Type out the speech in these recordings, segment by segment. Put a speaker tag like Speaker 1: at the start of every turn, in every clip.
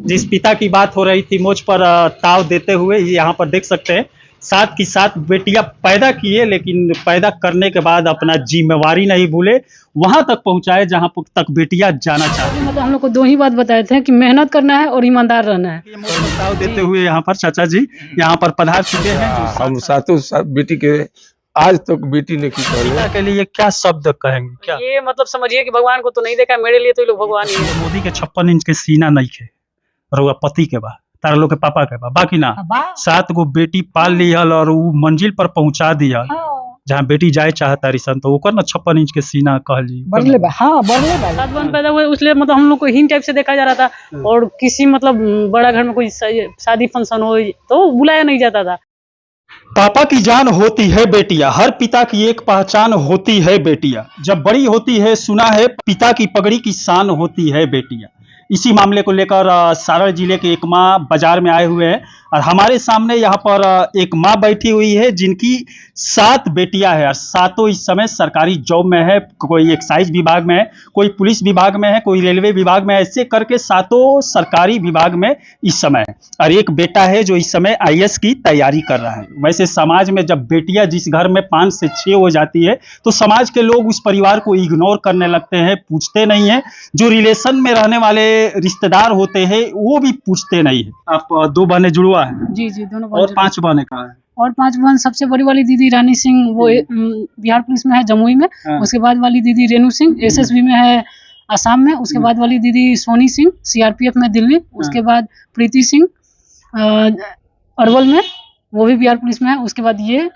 Speaker 1: जिस पिता की बात हो रही थी मुझ पर ताव देते हुए यहाँ पर देख सकते हैं, साथ की साथ बेटियां पैदा किए, लेकिन पैदा करने के बाद अपना जिम्मेवारी नहीं भूले, वहां तक पहुंचाए जहां तक बेटियां जाना चाहती।
Speaker 2: मतलब हम लोग को दो ही बात बताए थे कि मेहनत करना है और ईमानदार रहना है।
Speaker 1: ताव देते हुए यहाँ पर चाचा जी यहाँ पर पधार चुके हैं।
Speaker 3: हम सातों बेटी के आज तक बेटी ने की
Speaker 1: पिता के लिए क्या शब्द कहेंगे? क्या
Speaker 2: ये मतलब समझिए कि भगवान को तो नहीं देखा, मेरे लिए तो ये लोग भगवान ही है।
Speaker 1: मोदी के 56 इंच के सीना नहीं खे रउआ पति के बा, तारा लोग के पापा के बा, बाकी ना 7 गो बेटी पाल लिहल और वो मंजिल पर पहुंचा दिया जहाँ बेटी जाए चाहता रिसन, तो ओकर ना 56 इंच के सीना कहली
Speaker 2: बढ़ले बा, हाँ बढ़ले बा। 7 बहन पैदा हुए इसलिए मतलब हम लोग को हीन टाइप से देखा जा रहा था, और किसी मतलब बड़ा घर में कोई शादी फंक्शन हो तो बुलाया नहीं जाता था।
Speaker 1: पापा की जान होती है बेटियां, हर पिता की एक पहचान होती है बेटियां, जब बड़ी होती है सुना है पिता की पगड़ी की शान होती है बेटियां। इसी मामले को लेकर सारण जिले के एक माँ बाजार में आए हुए हैं और हमारे सामने यहाँ पर एक माँ बैठी हुई है जिनकी 7 बेटियां हैं और सातों इस समय सरकारी जॉब में है, कोई एक्साइज विभाग में है, कोई पुलिस विभाग में है, कोई रेलवे विभाग में है, ऐसे करके सातों सरकारी विभाग में इस समय है। और एक बेटा है जो इस समय IAS की तैयारी कर रहा है। वैसे समाज में जब बेटियां जिस घर में 5 से 6 हो जाती है तो समाज के लोग उस परिवार को इग्नोर करने लगते हैं, पूछते नहीं है। जो रिलेशन में रहने वाले रिश्तेदार होते हैं वो भी पूछते नहीं है। आप 2 बहनें जुड़वा है?
Speaker 2: जी जी, दोनों।
Speaker 1: और 5 बहनें कहाँ है?
Speaker 2: और 5 बहन, सबसे बड़ी वाली दीदी रानी सिंह वो बिहार पुलिस में है जमुई में। उसके बाद वाली दीदी रेणु सिंह SSB में है असम में। उसके बाद वाली दीदी सोनी सिंह CRPF में दिल्ली। उसके बाद प्रीति सिंह अरवल में, वो भी बिहार पुलिस में है। उसके बाद ये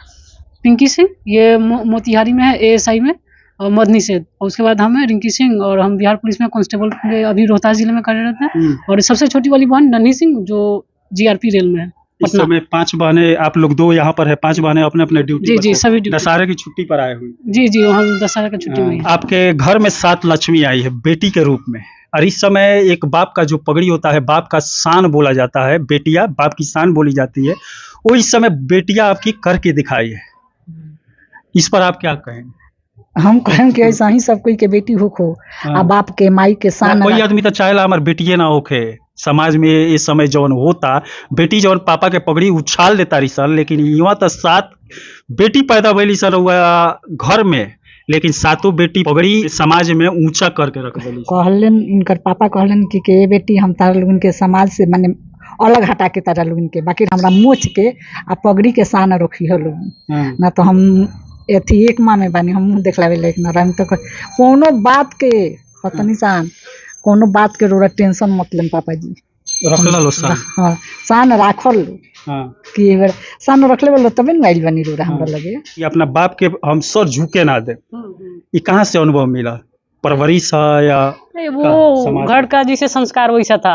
Speaker 2: पिंकी सिंह, ये मोतिहारी में है ASI में, और मदनी सेठ। और उसके बाद हम हैं रिंकी सिंह, और हम बिहार पुलिस में कांस्टेबल अभी रोहतास जिले में कार्यरत हैं। और सबसे छोटी वाली बहन नन्ही सिंह जो GRP रेल में है।
Speaker 1: इस समय 5 बहनें, आप लोग 2 यहाँ पर है, 5 बहनें अपने अपने ड्यूटी
Speaker 2: जी जी, सभी ड्यूटी।
Speaker 1: दशहरे की छुट्टी पर आए हुए।
Speaker 2: जी जी, हम दशहरा की छुट्टी में।
Speaker 1: आपके घर में 7 लक्ष्मी आई है बेटी के रूप में, और इस समय एक बाप का जो पगड़ी होता है, बाप का शान बोला जाता है, बेटियां बाप की शान बोली जाती है, वो इस समय बेटियां आपकी करके दिखाई है। इस पर आप क्या कहेंगे?
Speaker 4: हम कहें कि ऐसा ही सब कोई के बेटी हो आ बाप के माई के शान।
Speaker 1: कोई आदमी तो चाहेला हमार बेटिए ना होखे। समाज में इस समय जौन होता, बेटी जौन पापा के पगड़ी उछाल देता रही सन, लेकिन यहाँ तो 7 बेटी पैदा भइली सर घर में, लेकिन 7 बेटी पगड़ी समाज में ऊंचा करके रख देली।
Speaker 4: कहलन इनकर पापा कहलन कि ये बेटी हम तारा लोगन के समाज से माने अलग हटा के तारा लोगन के, बाकी हमरा मोच के आ पगड़ी के शान रखी हो लोग ना। तो हम एथी एक माँ में बानी, हम देखलावे लायक ना रही। तो कोनो बात के पतनी सान, कोनो बात के रोरा टेंशन मत लें पापा जी,
Speaker 1: रखला लो शान।
Speaker 4: हाँ, शान राखल लो।
Speaker 1: हाँ, कि
Speaker 4: एक बार शान रखले बोलो तबे न आइल बनी रोरा हमरा लगे।
Speaker 1: ये अपना बाप के हम सर झुके ना दे, ये कहाँ से अनुभव मिला? परवरिश है या
Speaker 2: वो घर का जिसे संस्कार वैसा था,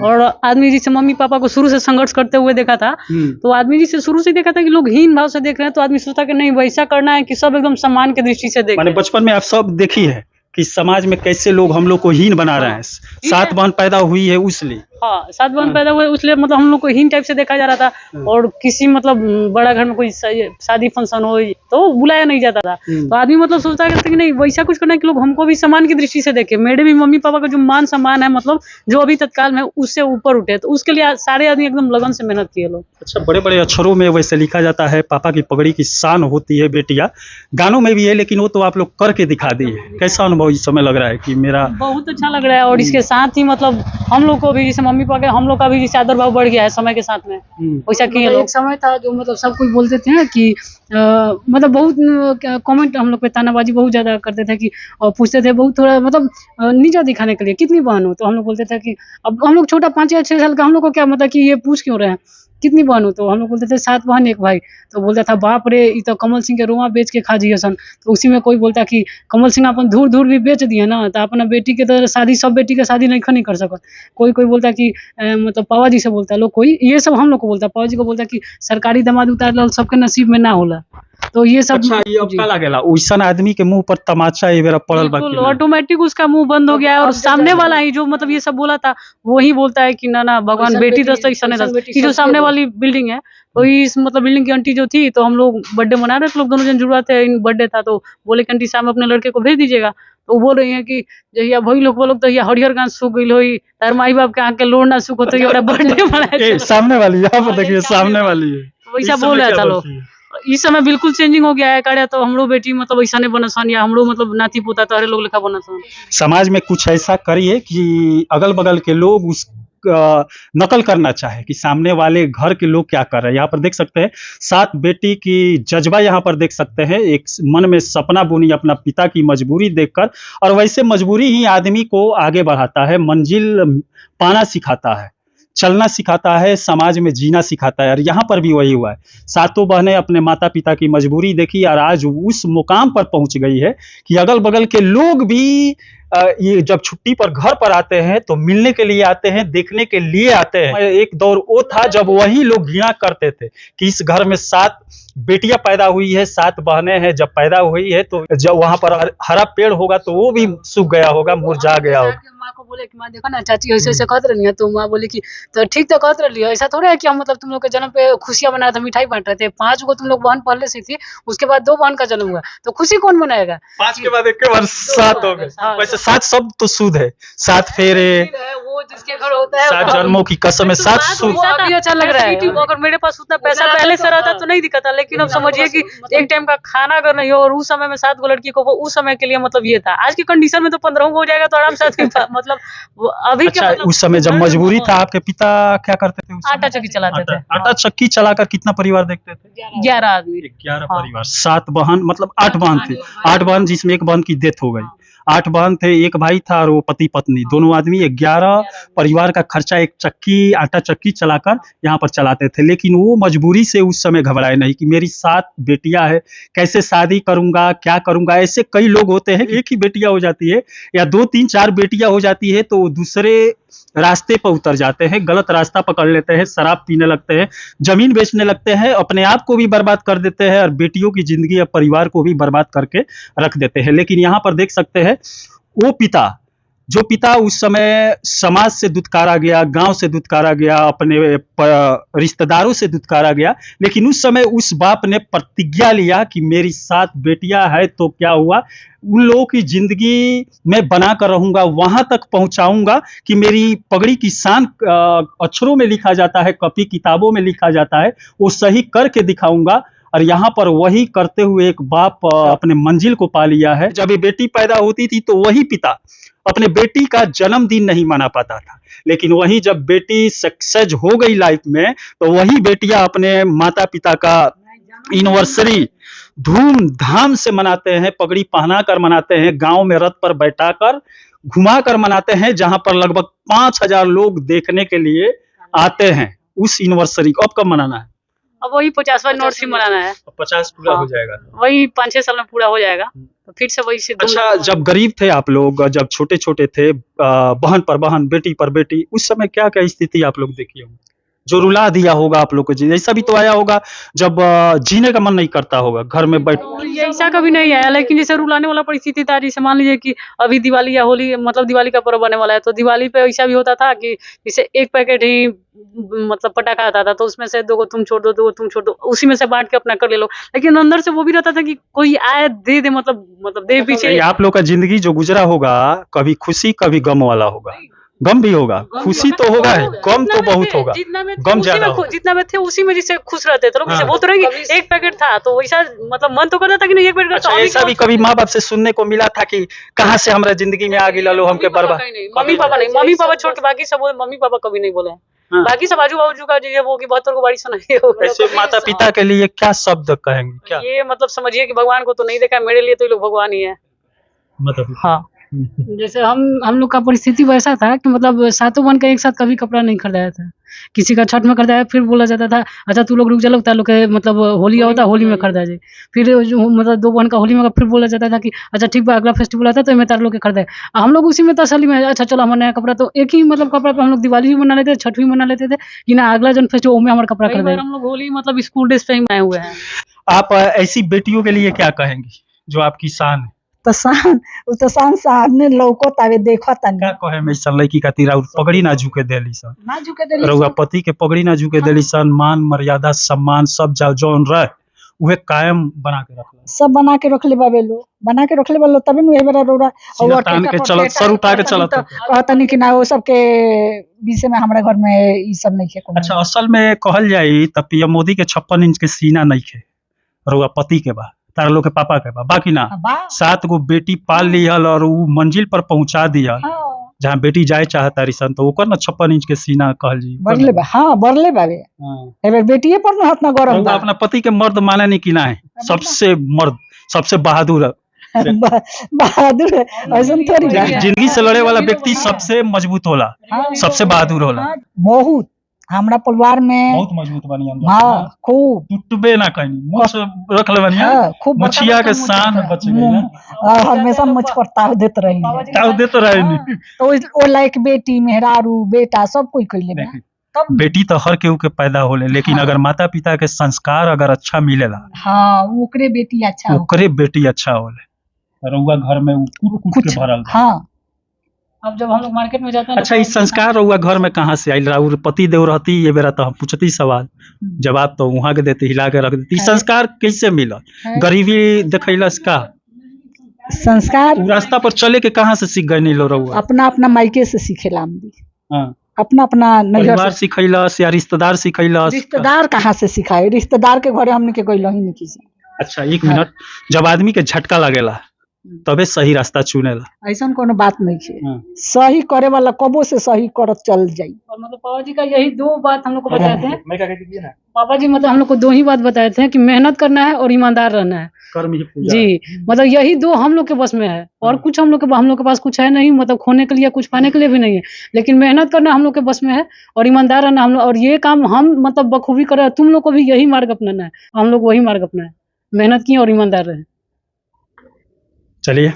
Speaker 2: और आदमी जिसे मम्मी पापा को शुरू से संघर्ष करते हुए देखा था, तो आदमी जिसे शुरू से देखा था कि लोग हीन भाव से देख रहे हैं, तो आदमी सोचता कि नहीं वैसा करना है कि सब एकदम सम्मान की दृष्टि से देखें।
Speaker 1: बचपन में आप सब देखी है कि समाज में कैसे लोग हम लोग को हीन बना रहे हैं। 7 बहन पैदा हुई है उसलिए,
Speaker 2: हाँ 7 बहन पैदा हुए इसलिए मतलब हम लोग को हीन टाइप से देखा जा रहा था, और किसी मतलब बड़ा घर में कोई शादी फंक्शन हो तो बुलाया नहीं जाता था। तो आदमी मतलब सोचता करता कि नहीं वैसा कुछ करना है कि लोग हमको भी सम्मान की दृष्टि से देखे, मेरे भी मम्मी पापा का जो मान सम्मान है मतलब जो अभी तत्काल में उससे ऊपर उठे, तो उसके लिए सारे आदमी एकदम लगन से मेहनत किए लोग।
Speaker 1: अच्छा, बड़े बड़े अक्षरों में वैसे लिखा जाता है पापा की पगड़ी की शान होती है बेटियां, गानों में भी है, लेकिन वो तो आप लोग करके दिखा दी है। कैसा अनुभव इस समय लग रहा है? कि मेरा
Speaker 2: बहुत अच्छा लग रहा है, और इसके साथ ही मतलब हम लोग को भी जैसे मम्मी पापा के हम लोग का भी जैसे आदर भाव बढ़ गया है समय के साथ में, वैसा किए लोग। एक समय था जो मतलब सब कुछ बोलते थे कि मतलब बहुत कमेंट हम लोग पे तानाबाजी बहुत ज्यादा करते थे कि, और पूछते थे बहुत थोड़ा मतलब नीचा दिखाने के लिए कितनी बहन हो, तो हम लोग बोलते थे कि अब हम लोग छोटा 5 या 6 साल का, हम लोग को क्या मतलब कि ये पूछ क्यों रहे हैं कितनी बहन हो, तो हम लोग बोलते थे 7 बहन 1 भाई। तो बोलता था बाप रे ये तो कमल सिंह के रोमा बेच के खा जिए सन। तो उसी में कोई बोलता कि कमल सिंह अपन धूर धूर भी बेच दिए ना, तो अपना बेटी के तो शादी सब बेटी का शादी नहीं कर सकता। कोई बोलता कि मतलब पावा जी से बोलता लोग, कोई ये सब हम लोग को बोलता, पावा जी को बोलता कि सरकारी दामाद उतार लो सबके नसीब में ना होला। तो ये सब
Speaker 1: अच्छा ये अब का लागेला ओइसन आदमी के मुंह पर तमाचा ये बेरा पड़ल बा कि ना?
Speaker 2: ऑटोमेटिक उसका मुंह बंद हो गया है और सामने वाला ही जो मतलब ये सब बोला था वही बोलता है कि ना ना भगवान बेटी दस तो ऐसा नहीं दस। ये जो सामने वाली बिल्डिंग है तो इस मतलब बिल्डिंग की आंटी जो थी तो हम लोग बर्थडे मना रहे थे, लोग दोनों जन जुड़वा थे, बर्थडे था तो बोले कि आंटी शाम अपने लड़के को भेज दीजिएगा। तो वो बोल रही है कि जहिया वही लोग बोलो तो हरिहर गांव सूख गई होई तार माई बाप के आंख के लोड़ ना सूख होते बर्थडे मनाए।
Speaker 1: सामने वाली यहाँ पर देखिए सामने वाली है
Speaker 2: वैसा बोल रहा था लोग। इस समय बिल्कुल चेंजिंग हो गया है काड़ा तो हमरो बेटी मतलब ऐसा नहीं बनसन या हमरो मतलब नाती पोता तो हरे लोग लिखा बनसन।
Speaker 1: समाज में कुछ ऐसा करिए कि अगल बगल के लोग उस नकल करना चाहे कि सामने वाले घर के लोग क्या कर रहे हैं। यहाँ पर देख सकते हैं 7 बेटी की जज्बा यहाँ पर देख सकते हैं, एक मन में सपना बुनी अपना पिता की मजबूरी देखकर, और वैसे मजबूरी ही आदमी को आगे बढ़ाता है, मंजिल पाना सिखाता है, चलना सिखाता है, समाज में जीना सिखाता है। और यहाँ पर भी वही हुआ है, 7 बहनें अपने माता पिता की मजबूरी देखी और आज उस मुकाम पर पहुंच गई है कि अगल बगल के लोग भी ये जब छुट्टी पर घर पर आते हैं तो मिलने के लिए आते हैं, देखने के लिए आते हैं। एक दौर वो था जब वही लोग घृणा करते थे कि इस घर में 7 बेटियां पैदा हुई है, 7 बहनें हैं, जब पैदा हुई है तो जब वहां पर हरा पेड़ होगा तो वो भी सूख गया होगा, मुरझा गया होगा।
Speaker 2: माँ को बोले कि माँ देखो ना चाची ऐसे ऐसे कहत रही है तो माँ बोली कि तो ठीक तो कहत रही है, ऐसा थोड़ा है कि हम मतलब तुम लोग के जन्म पे खुशियां मना रहे थे, मिठाई बांट रहे थे। 5 को तुम लोग बहन पहले से थी, उसके बाद 2 बहन का जन्म हुआ तो खुशी कौन मनाएगा?
Speaker 1: 5 के बाद एक के बाद 7 हो गए। वैसे 7 शब्द तो शुद्ध है, 7 फेरे,
Speaker 2: वो जिसके घर होता है
Speaker 1: 7 जन्मों की कसम है, 7 शुद्ध।
Speaker 2: अभी अच्छा लग रहा है। अगर मेरे पास उतना पैसा पहले से रहता तो नहीं दिक्कत था, लेकिन अब समझिए कि एक टाइम का खाना अगर नहीं हो और उस समय में 7 गो लड़की को उस समय के लिए मतलब ये था। आज की कंडीशन में तो 15 हो जाएगा तो आराम से मतलब अभी
Speaker 1: अच्छा, उस समय जब मजबूरी था आपके पिता क्या करते थे?
Speaker 2: आटा चक्की चलाते थे।
Speaker 1: आटा चक्की चलाकर कितना परिवार देखते थे?
Speaker 2: 11 आदमी।
Speaker 1: 11 परिवार, 7 बहन मतलब 8 बहन थे। 8 बहन जिसमें एक बहन की डेथ हो गई। 8 बहन थे, एक भाई था और वो पति पत्नी दोनों आदमी। 11 परिवार का खर्चा एक चक्की, आटा चक्की चलाकर यहाँ पर चलाते थे। लेकिन वो मजबूरी से उस समय घबराए नहीं कि मेरी 7 बेटियां हैं, कैसे शादी करूंगा, क्या करूंगा। ऐसे कई लोग होते हैं एक ही बेटियां हो जाती है या 2 3 4 बेटियां हो जाती है तो दूसरे रास्ते पर उतर जाते हैं, गलत रास्ता पकड़ लेते हैं, शराब पीने लगते हैं, जमीन बेचने लगते हैं, अपने आप को भी बर्बाद कर देते हैं और बेटियों की जिंदगी और परिवार को भी बर्बाद करके रख देते हैं। लेकिन यहाँ पर देख सकते हैं वो पिता, जो पिता उस समय समाज से दुत्कारा गया, गांव से दुत्कारा गया, अपने रिश्तेदारों से दुत्कारा गया, लेकिन उस समय उस बाप ने प्रतिज्ञा लिया कि मेरी 7 बेटियां हैं तो क्या हुआ, उन लोगों की जिंदगी में बना कर रहूंगा, वहां तक पहुंचाऊंगा कि मेरी पगड़ी की शान अक्षरों में लिखा जाता है, कॉपी किताबों में लिखा जाता है, वो सही करके दिखाऊंगा। और यहाँ पर वही करते हुए एक बाप अपने मंजिल को पा लिया है। जब ये बेटी पैदा होती थी तो वही पिता अपने बेटी का जन्मदिन नहीं मना पाता था, लेकिन वही जब बेटी सक्सेस हो गई लाइफ में तो वही बेटियां अपने माता पिता का एनिवर्सरी धूमधाम से मनाते हैं, पगड़ी पहनाकर मनाते हैं, गांव में रथ पर बैठाकर घुमाकर मनाते हैं, जहां पर लगभग 5000 लोग देखने के लिए आते हैं उस एनिवर्सरी को। अब कब मनाना है?
Speaker 2: अब वही 50वां एनिवर्सरी मनाना है।
Speaker 1: 50 पूरा हो जाएगा,
Speaker 2: वही 5-6 साल में पूरा हो जाएगा तो फिर से वही से।
Speaker 1: अच्छा, जब गरीब थे आप लोग, जब छोटे छोटे थे, बहन पर बहन, बेटी पर बेटी, उस समय क्या क्या स्थिति आप लोग देखी होंगी जो रुला दिया होगा आप लोग को? ऐसा भी तो आया होगा जब जीने का मन नहीं करता होगा, घर में बैठ।
Speaker 2: ऐसा कभी नहीं आया, लेकिन जैसे रुलाने वाला परिस्थिति था, जैसे मान लीजिए कि अभी दिवाली या होली मतलब दिवाली का पर्व आने वाला है तो दिवाली पे ऐसा भी होता था कि जैसे एक पैकेट ही मतलब पटाखा आता था तो उसमें से 2 को तुम छोड़ दो, 2 को तुम छोड़ दो, उसी में से बांट के अपना कर ले लो। लेकिन अंदर से वो भी रहता था कि कोई आए दे दे, मतलब दे पीछे।
Speaker 1: आप लोग का जिंदगी जो गुजरा होगा कभी खुशी कभी गम वाला होगा। गम भी होगा, खुशी तो होगा ही, गम तो बहुत होगा। गम ज्यादा,
Speaker 2: जितना में थे उसी में जिससे खुश रहते थे लोग। जैसे बोलते रहे कि एक पैकेट था तो वैसा मतलब मन तो करता था कि नहीं एक पैकेट।
Speaker 1: अच्छा, ऐसा भी कभी माँ बाप से सुनने को मिला था कि कहाँ से हमारा जिंदगी में आगे लो हमके बर्बाद?
Speaker 2: मम्मी पापा नहीं, मम्मी पापा छोड़ के बाकी सब मम्मी पापा कभी नहीं बोले। बाकी सब आजू बाजू का जो वो कि 72 को बाड़ी सुनाई।
Speaker 1: ऐसे माता पिता के लिए क्या शब्द कहेंगे? क्या
Speaker 2: ये मतलब समझिए कि भगवान को तो नहीं देखा, मेरे लिए तो ये लोग भगवान ही है।
Speaker 1: मतलब
Speaker 2: हाँ, जैसे हम लोग का परिस्थिति वैसा था कि मतलब 7 बहन का एक साथ कभी कपड़ा नहीं खरीदाया था। किसी का छठ में खरीदाया, फिर बोला जाता था अच्छा तू लोग रुक जा, लोग के मतलब होली होता होली में खरीदा जाए। फिर जो मतलब 2 बहन का होली में फिर बोला जाता था कि अच्छा ठीक बा अगला फेस्टिवल आता है तो मैं तार लोग के खरीदाए। हम लोग उसी में तसल्ली में अच्छा चलो हमारा नया कपड़ा, तो एक ही मतलब कपड़ा पे हम लोग दिवाली भी मना लेते थे, छठ भी मना लेते थे कि ना अगला जन फेस्टिवल में हमारा कपड़ा खरीदाए। हम लोग होली मतलब स्कूल ड्रेस पे ही आए हुए हैं।
Speaker 1: आप ऐसी बेटियों के लिए क्या कहेंगी जो आपकी शान है?
Speaker 4: तो शान सामने लौकत आवे देखत
Speaker 1: क्या
Speaker 4: नहीं
Speaker 1: कहे में ऐसा लड़की का तीरा पगड़ी ना झुके देली सन,
Speaker 4: ना झुके देली
Speaker 1: रउआ पति के पगड़ी ना झुके देली सन, मान मर्यादा सम्मान सब जौन रहे उहे कायम बना के रखला।
Speaker 4: सब बना के रख ले बाबे लो बना के रख ले बालो तबे नु एबरा रोड़ा
Speaker 1: सीना तान के चलत सर उठा के चलत।
Speaker 4: कहता नहीं कि ना वो सब के विषय में हमारे घर में ई सब नहीं है कोनो।
Speaker 1: अच्छा असल में कहल जाई त पीएम मोदी के 56 इंच के सीना नहीं खे, रउआ पति के बा, तारा लोग के पापा के बा, बाकी ना 7 गो बेटी पाल लिहल और उ मंजिल पर पहुंचा दिहल जहाँ बेटी जाए चाहता रिसन तो ओकर ना 56 इंच के सीना कहल जी
Speaker 4: बरले बा। हाँ बरले बाबे एबर बेटिए पर ना हाथ ना गरम बा।
Speaker 1: अपना पति के मर्द माने नहीं कि ना है, सबसे मर्द सबसे बहादुर है।
Speaker 4: बहादुर है ऐसा थोड़ी बा।
Speaker 1: जिंदगी से लड़े वाला व्यक्ति सबसे मजबूत होला, सबसे बहादुर होला।
Speaker 4: बहुत हमरा परिवार में
Speaker 1: बहुत मजबूत बनी अंदर।
Speaker 4: हाँ खूब
Speaker 1: टूटबे ना कहीं मुंह से रख ले बनी।
Speaker 4: हाँ, खूब
Speaker 1: मुछिया के शान बच गई ना,
Speaker 4: हमेशा मुझ पर ताव देत रही
Speaker 1: ताव देते रहे नहीं।
Speaker 4: तो ओ लाइक बेटी मेहरारू बेटा सब कोई कइले बा। तब
Speaker 1: बेटी तो हर केहू के पैदा होले लेकिन अगर माता पिता के संस्कार अगर अच्छा मिलेला
Speaker 4: हाँ ओकरे बेटी अच्छा हो
Speaker 1: ओकरे बेटी अच्छा होले। रउआ घर में कूट कूट के भरल बा।
Speaker 4: हाँ
Speaker 2: अब जब हम लोग मार्केट में जाते हैं
Speaker 1: अच्छा इस संस्कार रउआ घर में कहाँ से आइल? राउर पति देव रहती ये बेरा तो हम पूछती सवाल जवाब तो वहां के देते हिला के रख देती। ई संस्कार कैसे मिलल? गरीबी देखैलस का?
Speaker 4: संस्कार
Speaker 1: उ रास्ता पर चले के कहाँ से सीख गए नीलो रउआ?
Speaker 4: अपना अपना मायके से सीखेला हमदी
Speaker 1: हाँ
Speaker 4: अपना अपना नैहर
Speaker 1: परिवार सिखैलस या रिश्तेदार सिखैलस?
Speaker 4: रिश्तेदार कहाँ से सिखाए रिश्तेदार के घरे हमने के गइल ही नहीं किसी।
Speaker 1: अच्छा एक मिनट, जब आदमी के झटका लगेला तबे सही रास्ता चुनेला,
Speaker 4: ऐसा कोनो बात नहीं है।
Speaker 1: हाँ।
Speaker 4: सही करे वाला कबो से सही करत चल जाई।
Speaker 2: और मतलब पापा जी का यही 2 बात हम लोग को बताए थे। पापा जी मतलब हम लोग को 2 ही बात बताए थे कि मेहनत करना है और ईमानदार रहना है
Speaker 1: कर्म ही पूजा।
Speaker 2: जी। मतलब यही 2 हम लोग के बस में है और कुछ हम लोग के पास कुछ है नहीं, मतलब खोने के लिए कुछ पाने के लिए भी नहीं है, लेकिन मेहनत करना हम लोग के बस में है और ईमानदार रहना हम लोग, और ये काम हम मतलब बखूबी कर रहे हैं। तुम लोग को भी यही मार्ग अपनाना है, हम लोग वही मार्ग अपना है, मेहनत की और ईमानदार रहे।
Speaker 1: चलिए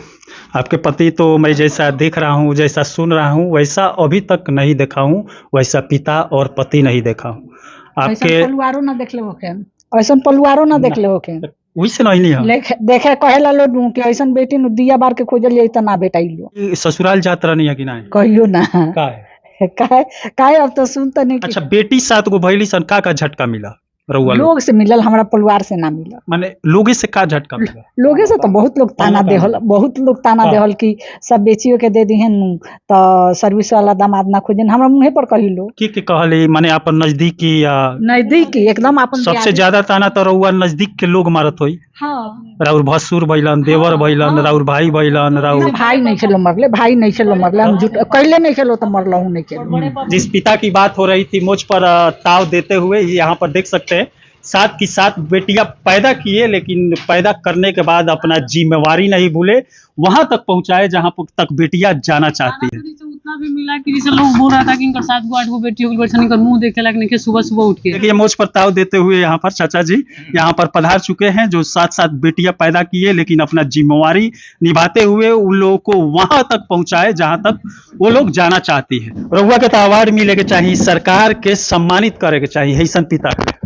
Speaker 1: आपके पति तो मैं जैसा देख रहा हूँ जैसा सुन रहा हूँ वैसा अभी तक नहीं देखा हूँ, वैसा पिता और पति नहीं देखा हूँ। आपके
Speaker 4: पलवारो ना देखले होके ऐसा पलवारो ना देखले होके
Speaker 1: वैसे नहीं लिया
Speaker 4: देखे कहेला लो कि ऐसा बेटी नु दिया बार के खोजल जाई त ना बेटाइलो।
Speaker 1: ससुराल जात रहनी है कि नहीं?
Speaker 4: कहियो ना
Speaker 1: का है?
Speaker 4: काहे अब तो सुन त नहीं।
Speaker 1: अच्छा बेटी 7 गो भइली सन का झटका मिला रउआ
Speaker 4: लोग से मिलल हमरा परिवार से ना मिलल।
Speaker 1: माने लोगे से का झटका मिला?
Speaker 4: लोगे से तो बहुत लोग ताना देहल, बहुत लोग ताना देहल कि सब बेचियो के दे दिहन तो सर्विस वाला दामाद ना खोजन। हमरा मुंहे पर कहिलो
Speaker 1: की कहले माने अपन नजदीकी या
Speaker 4: नजदीकी एकदम अपन
Speaker 1: सबसे ज्यादा ताना तो रउआ नजदीक के लोग मारत होई।
Speaker 4: हाँ
Speaker 1: राउर भसुर भइलन, देवर भइलन, राउर भाई भइलन, राउर
Speaker 4: भाई नहीं खेलो मरले, भाई नहीं खेलो मरले, हम झूठ कहले नहीं खेलो तो मरलहू नहीं खेलो।
Speaker 1: जिस पिता की बात हो रही थी मुझ पर ताव देते हुए यहाँ पर देख सकते हैं 7 की 7 बेटियां पैदा किए लेकिन पैदा करने के बाद अपना जिम्मेवारी नहीं भूले, वहां तक पहुंचाए जहां तक बेटियां जाना चाहती है।
Speaker 2: उतना भी मिला कि जैसे लोग बोल रहा था कि इनका 7 गो 8 गो बेटी होगी, बैठा इनका मुंह देखे लायक नहीं, सुबह सुबह उठ के
Speaker 1: देखिए मुझ पर ताव देते हुए यहाँ पर चाचा जी यहाँ पर पधार चुके हैं जो 7 बेटियां पैदा किए लेकिन अपना जिम्मेवारी निभाते हुए उन लोगों को वहां तक पहुंचाए जहां तक वो लोग जाना चाहती है। रउआ के तो अवार्ड मिले के चाहिए, सरकार के सम्मानित करे के चाहिए ऐसा पिता के।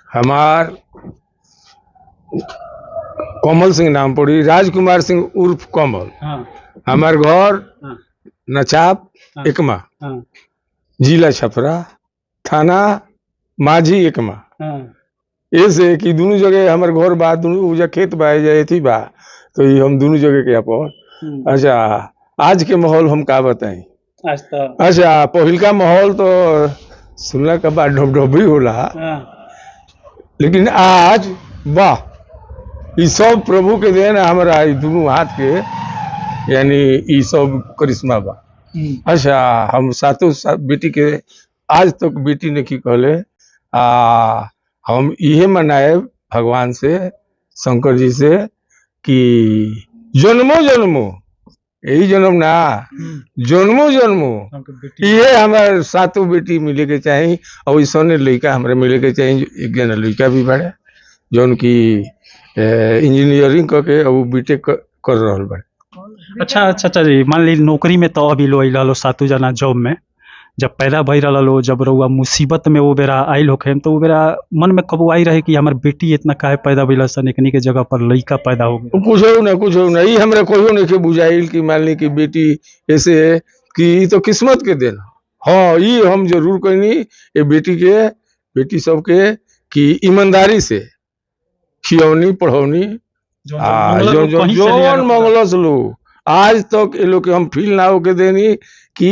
Speaker 3: हमार कमल सिंह नाम पड़ी, राजकुमार सिंह उर्फ कमल।
Speaker 1: हाँ,
Speaker 3: हमार घर
Speaker 1: हाँ,
Speaker 3: नचाप
Speaker 1: हाँ,
Speaker 3: एकमा,
Speaker 1: हाँ,
Speaker 3: जिला छपरा, थाना माझी एकमा।
Speaker 1: हाँ,
Speaker 3: ऐसे कि दोनों जगह हमारे घर बा, दोनों जगह खेत बा जाए थी बा, तो ये हम दोनों जगह के अपन। अच्छा आज के माहौल हम का बताएं?
Speaker 1: आज तो
Speaker 3: अच्छा पहिल का माहौल तो सुनला के बाद ढोबढोबी होला,
Speaker 1: हाँ,
Speaker 3: लेकिन आज वाह ये सब प्रभु के देन हमारा दोनों हाथ के, यानी ये सब करिश्मा बा। अच्छा हम 7 बेटी के आज तक बेटी ने की कहले हम इहे मनाए भगवान से, शंकर जी से कि जन्मों जन्मों यही जन्म ना जन्मों जन्मों ये हमारे 7 बेटी मिले के चाहिए और ऐसा लड़का हमारे मिले के चाहिए। एक जना लड़का भी बड़े जौन की इंजीनियरिंग करके और बीटेक कर रहा बड़े।
Speaker 1: अच्छा जी मान ली नौकरी में तो अभी लो 7 जना जॉब में जब पैदा भई रहो, जब रउआ मुसीबत में वो बेरा आइल होखे, तो वो बेरा मन में कबो आई रहे कि हमार बेटी इतना काहे पैदा भइल सन, एकनी के जगह पर लड़का पैदा हो गया?
Speaker 3: कुछ हो ना, ई हमरा कोई नहीं के बुझाइल कि मान ली कि बेटी ऐसे है कि ई तो किस्मत के देना। हाँ, ये हम जरूर कहनी ये बेटी सबके कि ईमानदारी से खियौनी पढ़ौनी जौन मंगलस लोग आज तक ये लोग के हम फील ना होके देनी कि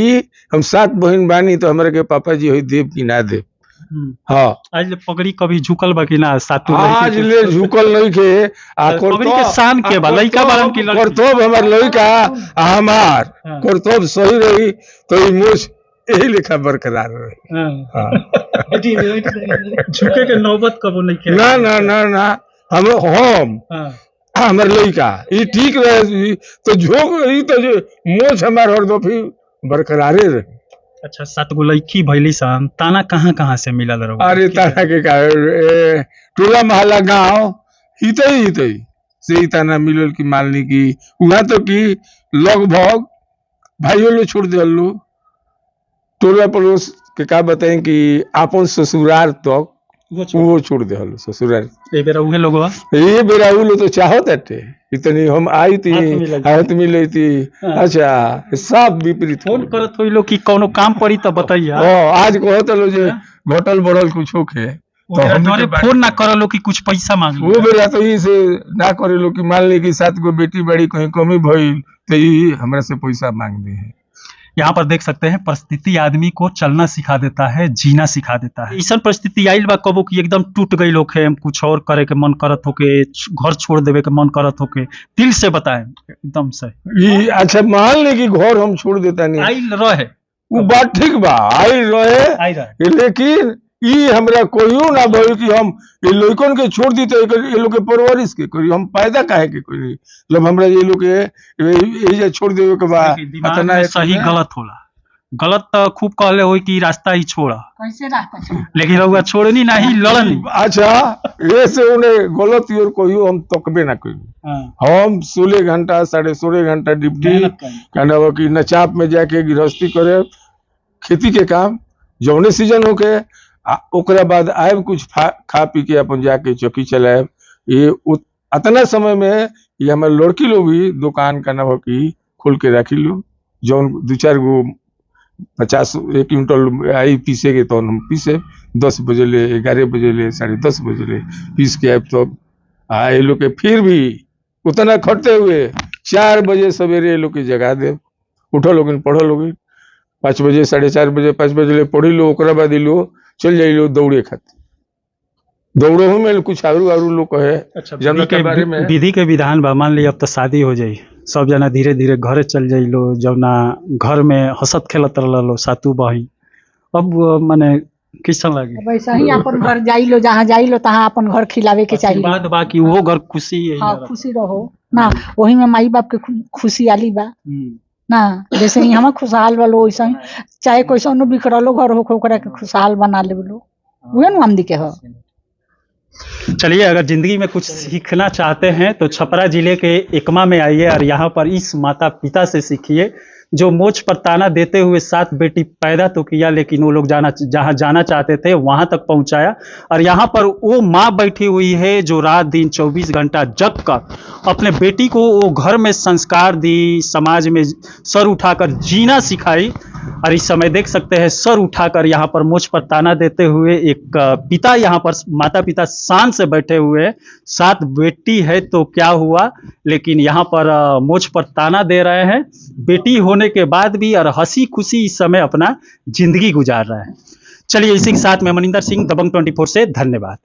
Speaker 3: हम 7 बहन बानी तो हमारे के पापा जी हो देव कि ना देव। हाँ,
Speaker 1: आज ले पगड़ी कभी झुकल बा कि ना? सातु
Speaker 3: आज ले झुकल नहीं के
Speaker 1: पगड़ी के शान के बा लइका बारन की लड़की
Speaker 3: करतब हमार लइका हमार करतब सही रही तो ई मोछ यही लेखा बरकरार रही।
Speaker 1: झुके के नौबत कबो नहीं के
Speaker 3: ना ना ना ना हम हमार लइका ई ठीक रहे तो झोंक रही तो मोछ हमार हरदफी बरकरारे रहे।
Speaker 1: अच्छा, 7 गो लड़की भइली सन, ताना कहाँ से मिलल रहो?
Speaker 3: अरे ताना के कारण टोला मोहल्ला गांव हितई से ही ताना मिलल की मान ली की वहां तो की लगभग भाइयों लोग छोड़ दिया लो टोला पड़ोस के का बताएं कि आपन ससुराल तक वो छोड़ दे हलो ससुराल।
Speaker 1: ए बेरा उहे लोगवा
Speaker 3: ये बेरा उ लोग तो चाहत हटे इतनी हम आई थी हाथ मिली थी। अच्छा, सब विपरीत
Speaker 1: फोन करत होई लो कि कोनो काम पड़ी तो बताइए।
Speaker 3: आज कहत लो जे घटल बढ़ल कुछ होखे
Speaker 1: तो हम फोन ना करलो कि कुछ पैसा मांग
Speaker 3: वो बेरा तो ई से ना करे लो कि मान ली कि 7 गो बेटी बड़ी कहीं कमी भइल तो ई हमरा से पैसा मांग दे है।
Speaker 1: यहाँ पर देख सकते हैं परिस्थिति आदमी को चलना सिखा देता है, जीना सिखा देता है। ऐसा परिस्थिति आइल बा कबो कि एकदम टूट गई होके, कुछ और करे के मन करत होके, घर छोड़ देवे के मन करत होके, दिल से बताएं एकदम से।
Speaker 3: अच्छा, मान ले कि घर हम छोड़ देता नहीं
Speaker 1: आइल रहे
Speaker 3: वो बात ठीक बा, आइल रहे लेकिन ई हमरा कोइयो ना बोल कि हम ये लइकन के छोड़ दी तो ये लोग के परवरिश के करी, हम पैदा काहे के करी जब हमरा ये लोग के ये छोड़ देवे के बा।
Speaker 1: इतना सही गलत होला, गलत तो खूब कहले होई कि रास्ता ही छोड़ा,
Speaker 4: कैसे रास्ता छोड़ा,
Speaker 1: लेकिन रउआ छोड़नी नहीं लड़नी।
Speaker 3: अच्छा, ये से उन्हें गलत और कोइयो हम तकबे ना करी। हम 16 घंटा 16.5 घंटा ड्यूटी कहना कि नचाप में जाके गृहस्थी करे, खेती के काम जौने सीजन होके ओकरा बाद आयब कुछ खा पी के अपन जाके चौकी चलाए। ये अतना समय में ये हमारे लड़की लोग भी दुकान का नव की खोल के रखी लो, जौन 2-4 गो 50-1 क्विंटल आई पीसे के तो हम पीसे 10 बजे ले 11 बजे ले 10:30 बजे ले पीस के आए तो ये लोग के फिर भी उतना खटते हुए 4 बजे सवेरे लोग के जगा दे, उठो लोग पढ़ो लोग 5 बजे 4:30 बजे 5 बजे ले पढ़ी लो, ओकरा बाद लो चल जाइए लो दौड़े खातिर, दौड़ो में कुछ आरू लोग कहे।
Speaker 1: अच्छा, विधि के विधान बा, मान ली अब तो शादी हो जाई, सब जना धीरे धीरे घरे चल जाई लो, जब ना घर में हंसत खेलत रह 7 बहिन, अब माने कैसा लगे?
Speaker 4: वैसा ही अपन घर जाई लो, जहाँ जाई लो तहाँ अपन घर खिलावे के चाहिए।
Speaker 1: बात बा कि वो घर खुशी है।
Speaker 4: हाँ, खुशी रहो ना, वही में माई बाप के खुशी आली बा ना, जैसे ही हम खुशहाल वालो वैसा ही चाहे कैसा बिखरलो घर हो ओकरा के खुशहाल बना ले लो, उहे न हमदी के हो।
Speaker 1: चलिए, अगर जिंदगी में कुछ सीखना चाहते हैं तो छपरा जिले के एकमा में आइए और यहाँ पर इस माता पिता से सीखिए जो मोछ पर ताना देते हुए 7 बेटी पैदा तो किया, लेकिन वो लोग जहाँ जाना चाहते थे वहां तक पहुंचाया। और यहाँ पर वो माँ बैठी हुई है जो रात दिन 24 घंटा जग कर अपने बेटी को वो घर में संस्कार दी, समाज में सर उठाकर जीना सिखाई। और इस समय देख सकते हैं सर उठाकर यहाँ पर मोछ पर ताना देते हुए एक पिता यहाँ पर माता पिता शान से बैठे हुए, 7 बेटी है तो क्या हुआ, लेकिन यहाँ पर मोछ पर ताना दे रहे हैं बेटी होने के बाद भी, और हंसी खुशी इस समय अपना जिंदगी गुजार रहे हैं। चलिए, इसी के साथ मैं मनिंदर सिंह, दबंग 24 से धन्यवाद।